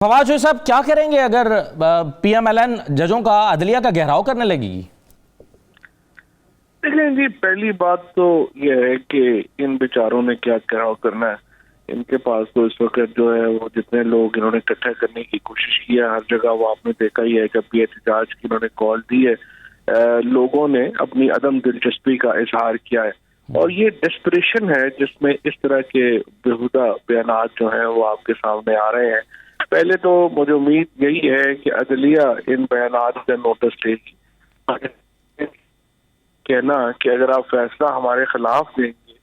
फवाद जो साहब क्या करेंगे अगर पीएमएलएन जजों का अदलिया का घेराव करने लगेगी? देखें जी, पहली बात तो यह है कि इन बेचारों ने क्या घेराव करना है। इनके पास तो इस वक्त जो है वो जितने लोग इन्होंने इकट्ठा करने की कोशिश की है हर जगह वो आपने देखा ही है। जब भी एहतजाज की इन्होंने कॉल दी है, लोगों ने अपनी अदम दिलचस्पी का इजहार किया है और ये डेस्परेशन है जिसमें इस तरह के बेहुदा बयानात जो हैं वो आपके सामने आ रहे हैं। पहले तो मुझे उम्मीद यही है कि अदलिया इन बयानात का नोटिस लेगी, कहना कि अगर आप फैसला हमारे खिलाफ देंगे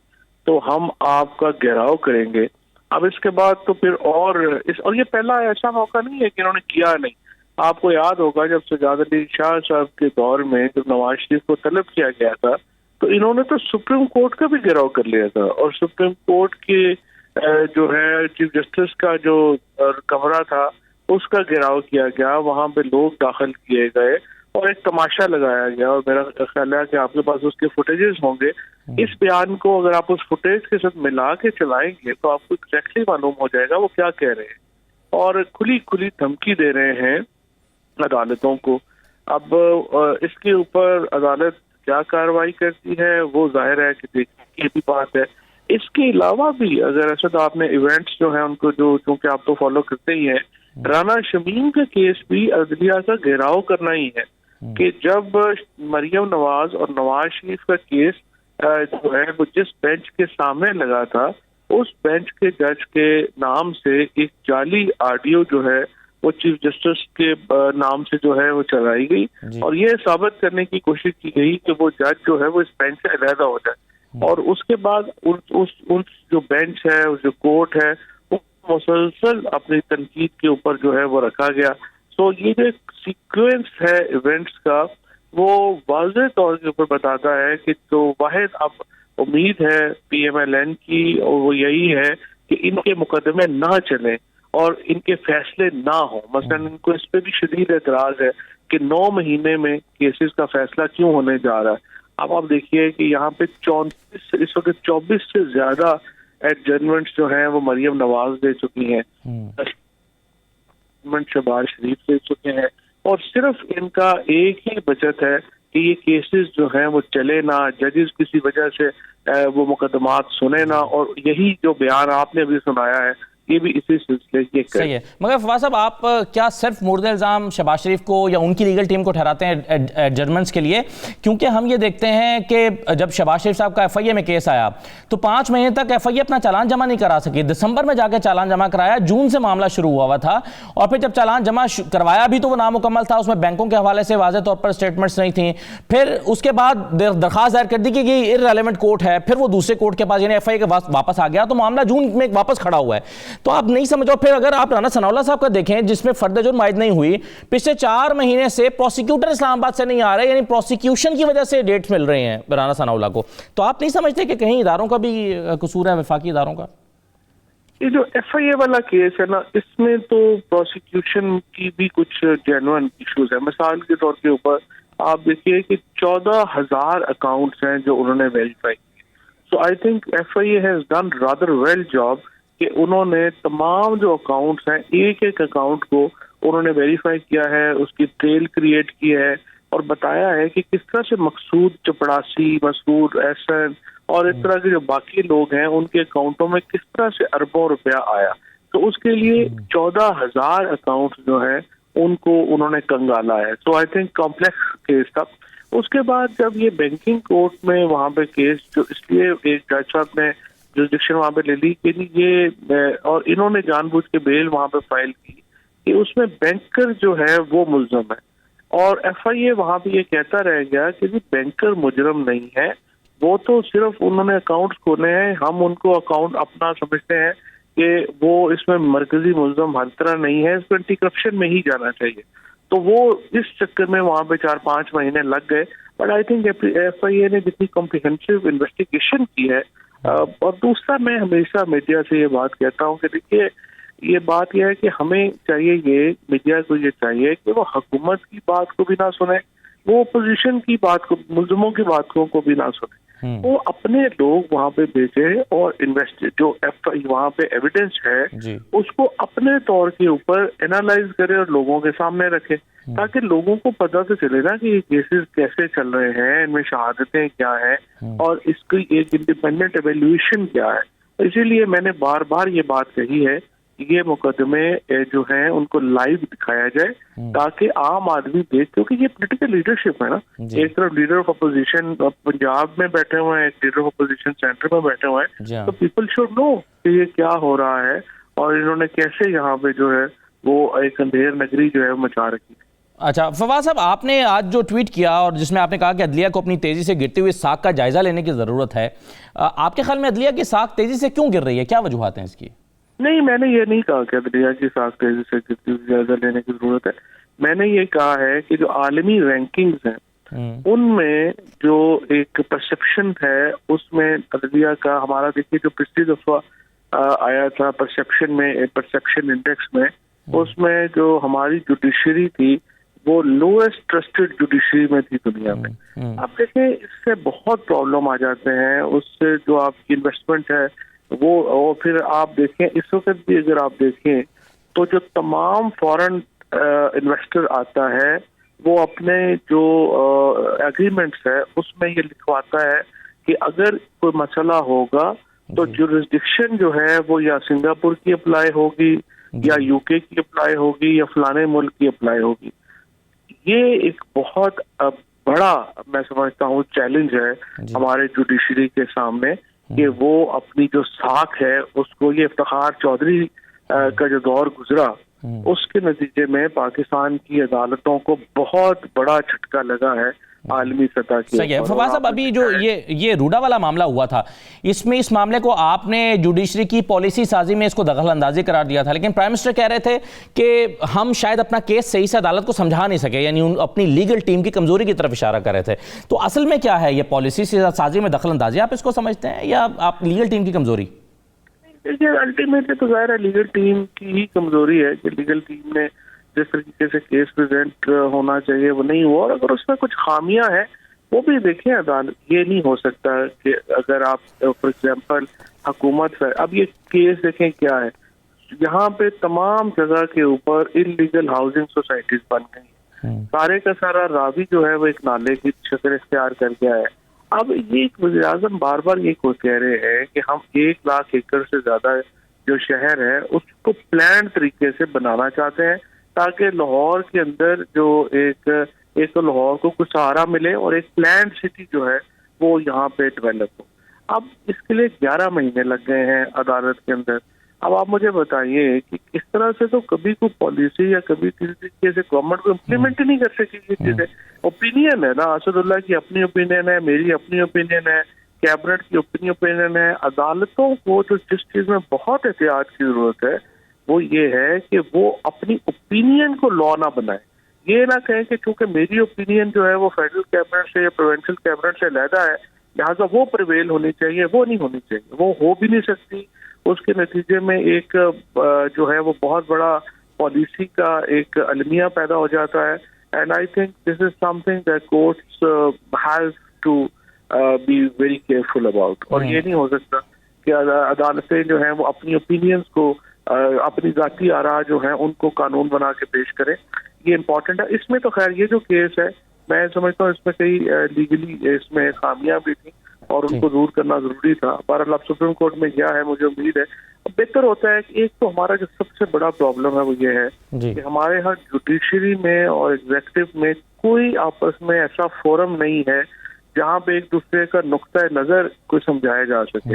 तो हम आपका घेराव करेंगे। अब इसके बाद तो फिर और ये पहला ऐसा मौका नहीं है कि इन्होंने किया नहीं। आपको याद होगा जब सज्जाद अली शाह साहब के दौर में जब नवाज शरीफ को तलब किया गया था तो इन्होंने तो सुप्रीम कोर्ट का भी घेराव कर लिया था और सुप्रीम कोर्ट के जो है चीफ जस्टिस का जो कमरा था उसका घेराव किया गया, वहां पे लोग दाखिल किए गए और एक तमाशा लगाया गया। और मेरा ख्याल है कि आपके पास उसके फुटेजेस होंगे। इस बयान को अगर आप उस फुटेज के साथ मिला के चलाएंगे तो आपको एग्जैक्टली मालूम हो जाएगा वो क्या कह रहे हैं और खुली खुली धमकी दे रहे हैं अदालतों को। अब इसके ऊपर अदालत क्या कार्रवाई करती है वो जाहिर है कि देखने की भी बात है। इसके अलावा भी अगर ऐसा तो आपने इवेंट्स जो है उनको जो चूंकि आप तो फॉलो करते ही हैं, राना शमीम का केस भी अदलिया का घेराव करना ही है कि जब मरियम नवाज और नवाज शरीफ का केस जो है वो जिस बेंच के सामने लगा था उस बेंच के जज के नाम से एक जाली ऑडियो जो है वो चीफ जस्टिस के नाम से जो है वो चलाई गई और ये साबित करने की कोशिश की गई कि वो जज जो है वो इस बेंच से अलहदा हो जाए और उसके बाद उस जो बेंच है उस जो कोर्ट है वो मुसलसल अपनी तनकीद के ऊपर जो है वो रखा गया। तो ये जो सीक्वेंस है इवेंट्स का वो वाज़ेह तौर के ऊपर बताता है कि जो वाहिद अब उम्मीद है पीएमएलएन की और वो यही है कि इनके मुकदमे ना चलें और इनके फैसले ना हो। मसलन इनको इस पे भी शदीद एतराज है कि 9 महीने में केसेस का फैसला क्यों होने जा रहा है। अब आप देखिए कि यहाँ पे 34 इस वक्त 24 से ज्यादा एडजर्नमेंट्स जो हैं वो मरियम नवाज दे चुकी हैं, शहबाज शरीफ दे चुके हैं और सिर्फ इनका एक ही बचत है कि ये केसेस जो हैं वो चले ना, जजेस किसी वजह से वो मुकदमात सुने ना। और यही जो बयान आपने अभी सुनाया है ये भी इसी सिलसिले के सही है। मगर फवाद साहब आप क्या सिर्फ मुर्द इल्ज़ाम शहबाज शरीफ को या उनकी लीगल टीम को ठहराते हैं एडजर्नमेंट्स के लिए? क्योंकि हम ये देखते हैं कि जब शहबाज शरीफ साहब का एफआईए में केस आया तो 5 महीने तक एफआईए अपना चालान जमा नहीं करा सकी। दिसंबर में जाकर चालान जमा कराया, जून से मामला शुरू हुआ था और फिर जब चालान जमा करवाया भी तो वो नामुकम्मल था, उसमें बैंकों के हवाले से वाज़ेह तौर पर स्टेटमेंट्स नहीं थी। फिर उसके बाद दरख्वास्त दायर कर दी कि ये इर्रेलेवेंट कोर्ट है, फिर वो दूसरे कोर्ट के पास यानी एफआईए के पास वापस आ गया तो मामला जून में वापस खड़ा हुआ है। तो आप नहीं समझो। फिर अगर आप राना सनाउल्लाह साहब का देखें जिसमें फर्द जुर्म आयद नहीं हुई, पिछले 4 महीने से प्रोसिक्यूटर इस्लामाबाद से नहीं आ रहे, यानी प्रोसिक्यूशन की वजह से डेट्स मिल रहे हैं राना सनाउल्लाह को। तो आप नहीं समझते कि कहीं इदारों का भी कसूर है, वफाकी इदारों का? ये जो एफआईए वाला केस है ना, इसमें तो प्रोसिक्यूशन की भी कुछ जेन्युइन इश्यूज है। मिसाल के तौर के ऊपर आप देखिए कि 14,000 अकाउंट्स हैं जो उन्होंने वेरीफाई किए। So I think FIA has done rather well job कि उन्होंने तमाम जो अकाउंट्स हैं एक एक अकाउंट को उन्होंने वेरीफाई किया है, उसकी ट्रेल क्रिएट की है और बताया है कि किस तरह से मकसूद चपड़ासी, मसूद एहसन और इस तरह के जो बाकी लोग हैं उनके अकाउंटों में किस तरह से अरबों रुपया आया। तो उसके लिए 14,000 अकाउंट जो है उनको उन्होंने कंगाला है। तो आई थिंक कॉम्प्लेक्स केस था। उसके बाद जब ये बैंकिंग कोर्ट में वहां पे केस जो इसलिए एक जज साहब ने जुरिडिक्शन वहां पे ले ली कि ये और इन्होंने जानबूझ के बेल वहां पे फाइल की कि उसमें बैंकर जो है वो मुल्जम है और एफआईए वहां पे ये कहता रह गया कि जी बैंकर मुजरम नहीं है, वो तो सिर्फ उन्होंने अकाउंट्स खोले हैं, हम उनको अकाउंट अपना समझते हैं कि वो इसमें मरकजी मुल्जम हर तरह नहीं है, इसको एंटी करप्शन में ही जाना चाहिए। तो वो इस चक्कर में वहां पे 4-5 महीने लग गए। बट आई थिंक एफआईए ने जितनी कॉम्प्रिहेंसिव इन्वेस्टिगेशन की है और दूसरा मैं हमेशा मीडिया से ये बात कहता हूँ कि देखिए ये बात यह है कि हमें चाहिए, ये मीडिया को ये चाहिए कि वो हुकूमत की बात को भी ना सुने, वो अपोजिशन की बात को, मुल्ज़िमों की बातों को भी ना सुने। वो अपने लोग वहां पे भेजे और इन्वेस्ट जो वहां पे एविडेंस है उसको अपने तौर के ऊपर एनालाइज करे और लोगों के सामने रखे, ताकि लोगों को पता तो चले ना कि ये केसेस कैसे चल रहे हैं, इनमें शहादतें क्या है और इसकी एक इंडिपेंडेंट एवेल्यूएशन क्या है। इसीलिए मैंने बार बार ये बात कही है कि ये मुकदमे जो हैं उनको लाइव दिखाया जाए, ताकि आम आदमी देख, क्योंकि ये पॉलिटिकल लीडरशिप है ना। एक तरफ लीडर ऑफ अपोजिशन पंजाब में बैठे हुए हैं, एक लीडर ऑफ अपोजिशन सेंटर में बैठे हुए हैं, तो पीपल शुड नो कि ये क्या हो रहा है और इन्होंने कैसे यहाँ पे जो है वो एक अंधेर नगरी जो है मचा रखी। अच्छा फवाद साहब, आपने आज जो ट्वीट किया और जिसमें आपने कहा कि अदलिया को अपनी तेजी से गिरती हुई साख का जायजा लेने की जरूरत है, आपके ख्याल में अदलिया की साख तेजी से क्यों गिर रही है, क्या वजूहात हैं इसकी? नहीं, मैंने ये नहीं कहा कि अदलिया की साख तेजी से गिरती हुई जायजा लेने की जरूरत है। मैंने ये कहा है कि जो आलमी रैंकिंग्स हैं उनमें जो एक परसेप्शन है उसमें अदलिया का, हमारा देखिए जो पिछली दफा आया था परसेप्शन इंडेक्स में, उसमें जो हमारी जुडिशरी थी वो लोएस्ट ट्रस्टेड जुडिशरी में थी दुनिया में। अब देखें, इससे बहुत प्रॉब्लम आ जाते हैं, उससे जो आपकी इन्वेस्टमेंट है वो, और फिर आप देखें इस वक्त भी अगर आप देखें तो जो तमाम फॉरेन इन्वेस्टर आता है वो अपने जो एग्रीमेंट्स है उसमें ये लिखवाता है कि अगर कोई मसला होगा तो जुरिस्डिक्शन जो है वो या सिंगापुर की अप्लाई होगी या यूके की अप्लाई होगी या फलाने मुल्क की अप्लाई होगी। ये एक बहुत बड़ा, मैं समझता हूँ, चैलेंज है हमारे जुडिशरी के सामने कि वो अपनी जो साख है उसको, ये इफ्तिखार चौधरी का जो दौर गुजरा उसके नतीजे में पाकिस्तान की अदालतों को बहुत बड़ा झटका लगा है आलमी सतह की। सही है फवाद साहब, अभी जो ये रूडा वाला मामला हुआ था, इसमें इस मामले को आपने जुडिशरी की पॉलिसी साजी में इसको दखल अंदाजी करार दिया था, लेकिन प्राइम मिनिस्टर कह रहे थे कि हम शायद अपना केस सही से अदालत को समझा नहीं सके, यानी अपनी लीगल टीम की कमजोरी की तरफ इशारा कर रहे थे। तो असल में क्या है, ये पॉलिसी साजी में दखल अंदाजी आप इसको समझते हैं या आप लीगल टीम की कमजोरी? देखिए, अल्टीमेटली तो जाहिर है लीगल टीम की ही कमजोरी है कि लीगल टीम ने जिस तरीके से केस प्रेजेंट होना चाहिए वो नहीं हुआ, और अगर उसमें कुछ खामियां हैं वो भी देखें अदालत। ये नहीं हो सकता कि अगर आप फॉर एग्जांपल हुकूमत है, अब ये केस देखें क्या है, यहाँ पे तमाम जगह के ऊपर इलीगल हाउसिंग सोसाइटीज बन गई, सारे का सारा रावी जो है वो एक नाले की शक्ल इख्तियार कर गया है। अब ये वज़ीर-ए-आज़म बार बार ये कह रहे हैं कि हम 1 लाख एकड़ से ज्यादा जो शहर है उसको प्लान तरीके से बनाना चाहते हैं, ताकि लाहौर के अंदर जो एक तो लाहौर को कुछ सहारा मिले और एक प्लान सिटी जो है वो यहाँ पे डेवलप हो। अब इसके लिए 11 महीने लग गए हैं अदालत के अंदर। अब आप मुझे बताइए कि इस तरह से तो कभी कोई पॉलिसी या कभी किसी तरीके से गवर्नमेंट को इम्प्लीमेंट ही नहीं कर सकी ये चीजें। ओपिनियन है ना, असदुल्ला की अपनी ओपिनियन है, मेरी अपनी ओपिनियन है, कैबिनेट की अपनी ओपिनियन है। अदालतों को तो जिस चीज में बहुत एहतियात की जरूरत है वो ये है कि वो अपनी ओपिनियन को लॉ ना बनाए। ये ना कहें कि क्योंकि मेरी ओपिनियन जो है वो फेडरल कैबिनेट से या प्रोविंशियल कैबिनेट से अलग है, लिहाजा वो प्रिवेल होनी चाहिए, वो नहीं होनी चाहिए, वो हो भी नहीं सकती। उसके नतीजे में एक जो है वो बहुत बड़ा पॉलिसी का एक अलमिया पैदा हो जाता है। And I think this is something that courts have to be very careful about. और ये नहीं हो सकता कि अदालतें जो हैं वो अपनी ओपिनियंस को, अपनी जाती आरा जो है उनको कानून बना के पेश करें। ये इम्पोर्टेंट है। इसमें तो खैर ये जो केस है मैं समझता हूँ इसमें कई लीगली इसमें खामियां भी थी और उनको दूर करना जरूरी था। बहरहाल अब सुप्रीम कोर्ट में गया है, मुझे उम्मीद है बेहतर होता है कि एक तो हमारा जो सबसे बड़ा प्रॉब्लम है वो ये है कि हमारे यहाँ जुडिशरी में और एग्जीक्यूटिव में कोई आपस में ऐसा फोरम नहीं है जहाँ पे एक दूसरे का नुक्ता नजर को समझाया जा सके।